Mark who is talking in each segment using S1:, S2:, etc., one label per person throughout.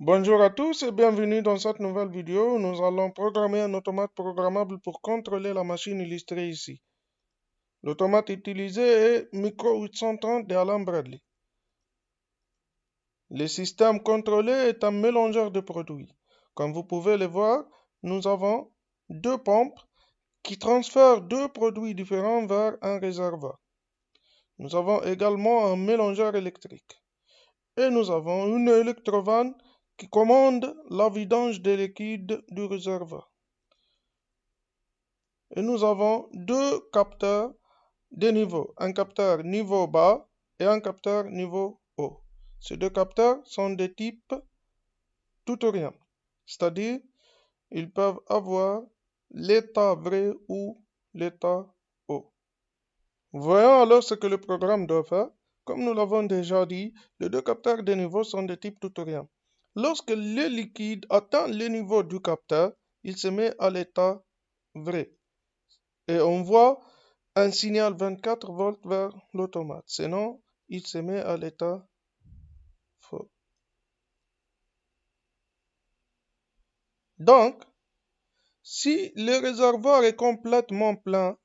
S1: Bonjour à tous et bienvenue dans cette nouvelle vidéo. Nous allons programmer un automate programmable pour contrôler la machine illustrée ici. L'automate utilisé est Micro 830 de Allen Bradley. Le système contrôlé est un mélangeur de produits. Comme vous pouvez le voir, nous avons deux pompes qui transfèrent deux produits différents vers un réservoir. Nous avons également un mélangeur électrique. Et nous avons une électrovanne qui commande la vidange des liquides du réservoir. Et nous avons deux capteurs de niveau, un capteur niveau bas et un capteur niveau haut. Ces deux capteurs sont de type tout ou rien, c'est-à-dire ils peuvent avoir l'état vrai ou l'état haut. Voyons alors ce que le programme doit faire. Comme nous l'avons déjà dit, les deux capteurs de niveau sont de type tout ou rien. Lorsque le liquide atteint le niveau du capteur, il se met à l'état vrai. Et on voit un signal 24 volts vers l'automate. Sinon, il se met à l'état faux. Donc, si le réservoir est complètement plein,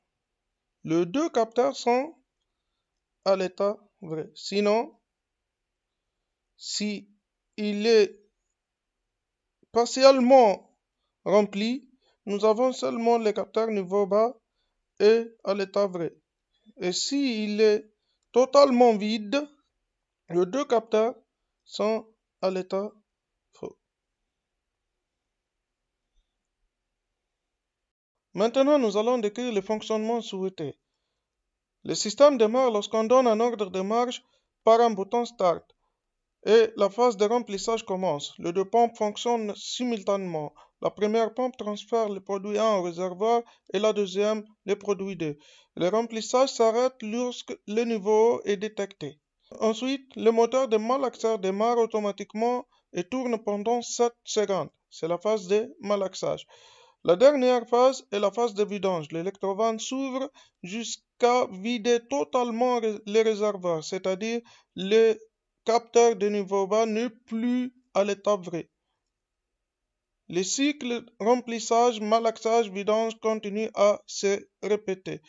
S1: les deux capteurs sont à l'état vrai. Sinon, si il est partiellement rempli, nous avons seulement les capteurs niveau bas et à l'état vrai. Et s'il est totalement vide, les deux capteurs sont à l'état faux. Maintenant, nous allons décrire le fonctionnement souhaité. Le système démarre lorsqu'on donne un ordre de marche par un bouton Start et la phase de remplissage commence. Les deux pompes fonctionnent simultanément. La première pompe transfère le produit 1 au réservoir et la deuxième le produit 2. Le remplissage s'arrête lorsque le niveau est détecté. Ensuite, le moteur de malaxeur démarre automatiquement et tourne pendant 7 secondes. C'est la phase de malaxage. La dernière phase est la phase de vidange. L'électrovanne s'ouvre jusqu'à vider totalement les réservoirs, c'est-à-dire le capteur de niveau bas n'est plus à l'état vrai. Le cycle remplissage, malaxage, vidange continue à se répéter.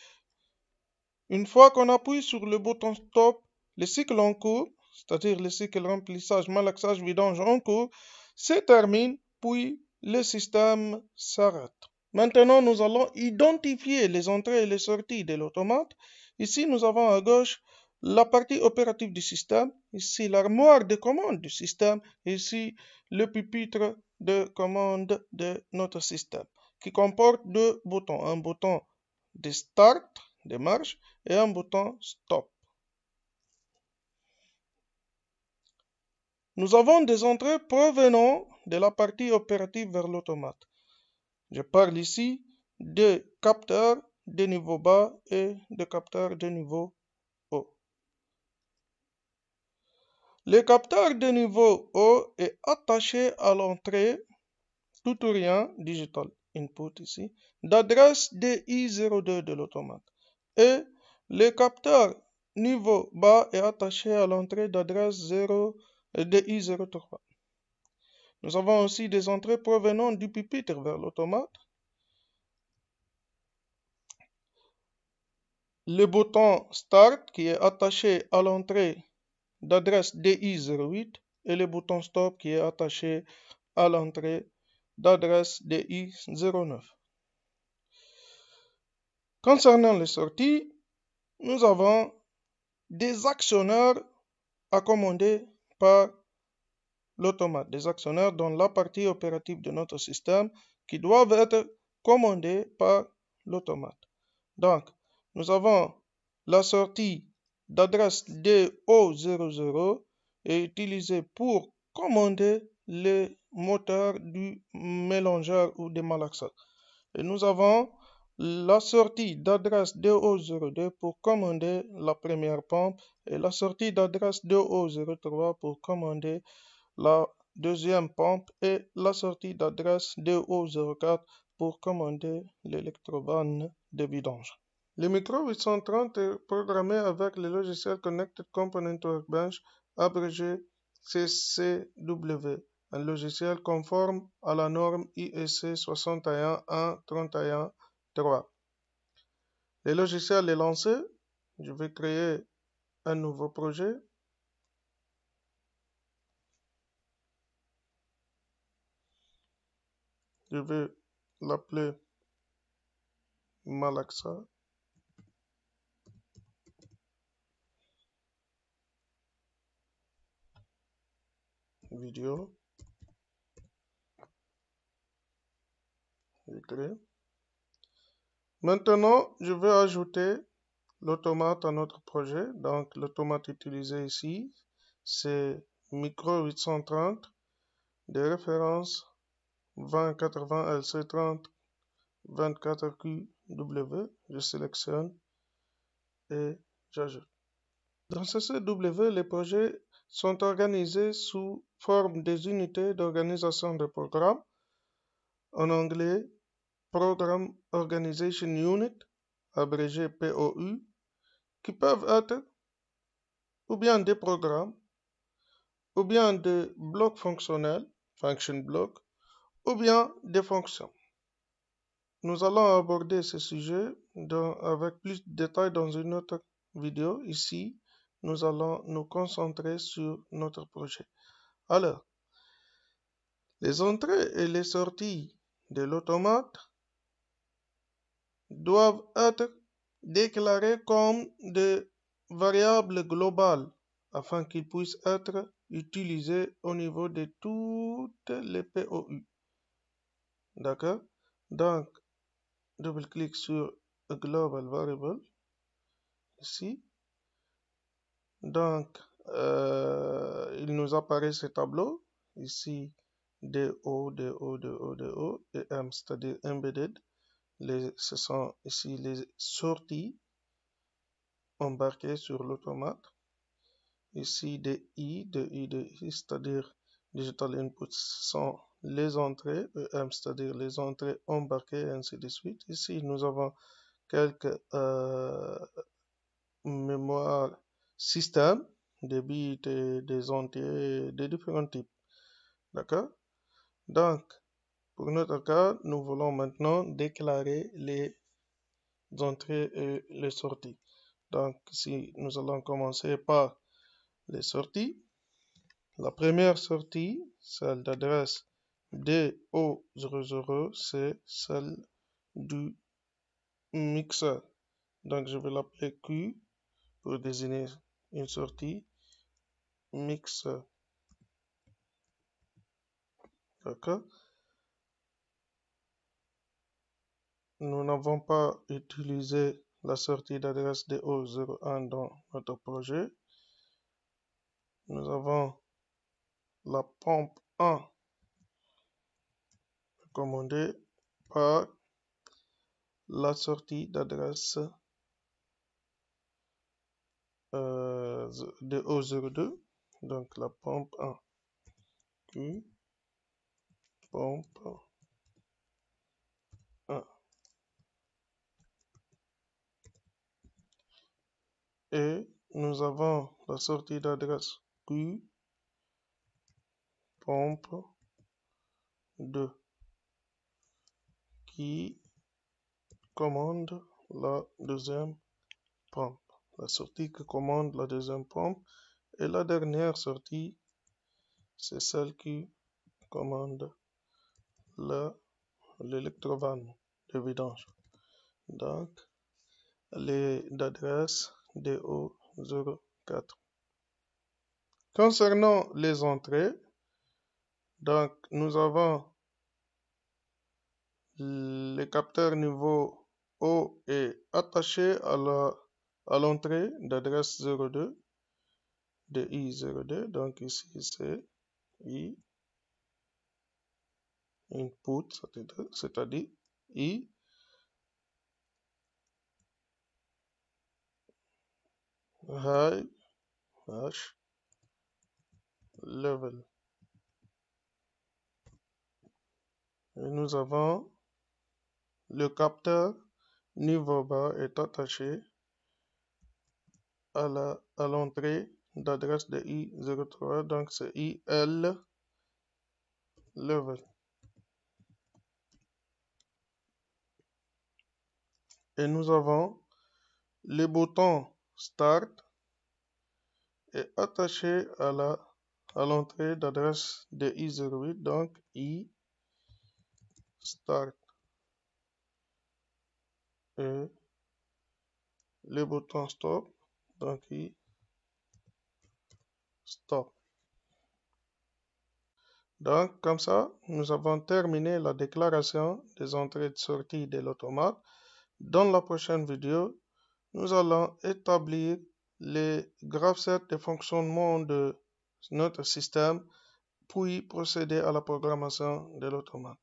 S1: Une fois qu'on appuie sur le bouton Stop, le cycle en cours, c'est-à-dire le cycle remplissage, malaxage, vidange en cours, se termine, puis le système s'arrête. Maintenant, nous allons identifier les entrées et les sorties de l'automate. Ici, nous avons à gauche la partie opérative du système, ici l'armoire de commande du système, ici le pupitre de commande de notre système, qui comporte deux boutons, un bouton de Start, de marche, et un bouton Stop. Nous avons des entrées provenant de la partie opérative vers l'automate. Je parle ici de capteurs de niveau bas et de capteurs de niveau haut. Le capteur de niveau haut est attaché à l'entrée tout ou rien digital input ici d'adresse DI02 de l'automate et le capteur niveau bas est attaché à l'entrée d'adresse 0 DI03. Nous avons aussi des entrées provenant du pupitre vers l'automate. Le bouton Start qui est attaché à l'entrée d'adresse DI08 et le bouton Stop qui est attaché à l'entrée d'adresse DI09. Concernant les sorties, nous avons des actionneurs à commander par l'automate, des actionneurs dans la partie opérative de notre système qui doivent être commandés par l'automate. Donc, nous avons la sortie d'adresse DO00 est utilisée pour commander les moteurs du mélangeur ou des malaxeurs. Et nous avons la sortie d'adresse DO02 pour commander la première pompe et la sortie d'adresse DO03 pour commander la deuxième pompe et la sortie d'adresse DO04 pour commander l'électrovanne de vidange. Le Micro 830 est programmé avec le logiciel Connected Component Workbench, abrégé CCW. un logiciel conforme à la norme IEC 61131-3. Le logiciel est lancé. Je vais créer un nouveau projet. Je vais l'appeler Malaxa Vidéo. Je crée. Maintenant, je vais ajouter l'automate à notre projet. Donc, l'automate utilisé ici, c'est Micro 830 de référence 2080 LC30 24QW. Je sélectionne et j'ajoute. Dans ce CW, les projets sont organisés sous forme des unités d'organisation de programmes. En anglais, Program Organization Unit, abrégé POU, qui peuvent être ou bien des programmes, ou bien des blocs fonctionnels, function block, ou bien des fonctions. Nous allons aborder ce sujet avec plus de détails dans une autre vidéo. Ici, nous allons nous concentrer sur notre projet. Alors, les entrées et les sorties de l'automate doivent être déclarées comme des variables globales afin qu'ils puissent être utilisés au niveau de toutes les POU. D'accord? Donc, double-clic sur Global Variable ici. Donc, il nous apparaît ce tableau ici DO, DO, DO, DO et M, c'est-à-dire Embedded. Ce sont ici les sorties embarquées sur l'automate. Ici DI, DI, c'est-à-dire Digital Inputs, sont les entrées, EM, c'est-à-dire les entrées embarquées, et ainsi de suite. Ici, nous avons quelques mémoires système, des bits et des entiers de différents types. D'accord? Donc, pour notre cas, nous voulons maintenant déclarer les entrées et les sorties. Donc, ici, nous allons commencer par les sorties. La première sortie, celle d'adresse DO00, c'est celle du mixeur. Donc, je vais l'appeler Q pour désigner une sortie mixeur. D'accord? Nous n'avons pas utilisé la sortie d'adresse DO01 dans notre projet. Nous avons la pompe 1 commandée par la sortie d'adresse DO02. Donc la pompe 1. Q, pompe 1. Et nous avons la sortie d'adresse Q, pompe 2, qui commande la deuxième pompe. La sortie qui commande la deuxième pompe. Et la dernière sortie, c'est celle qui commande l'électrovanne de vidange. Donc, l'adresse DO04. Concernant les entrées, donc nous avons le capteur niveau O est attaché à l'entrée d'adresse 02 de I02. Donc ici c'est I input, c'est-à-dire I high H level. Et nous avons le capteur niveau bas est attaché à l'entrée d'adresse de I03, donc c'est IL level. Et nous avons les boutons Start est attaché à l'entrée d'adresse de i08, donc i Start. Et le bouton Stop, donc i Stop. Donc, comme ça, nous avons terminé la déclaration des entrées et sorties de l'automate. Dans la prochaine vidéo, nous allons établir les graphes de fonctionnement de notre système, puis procéder à la programmation de l'automate.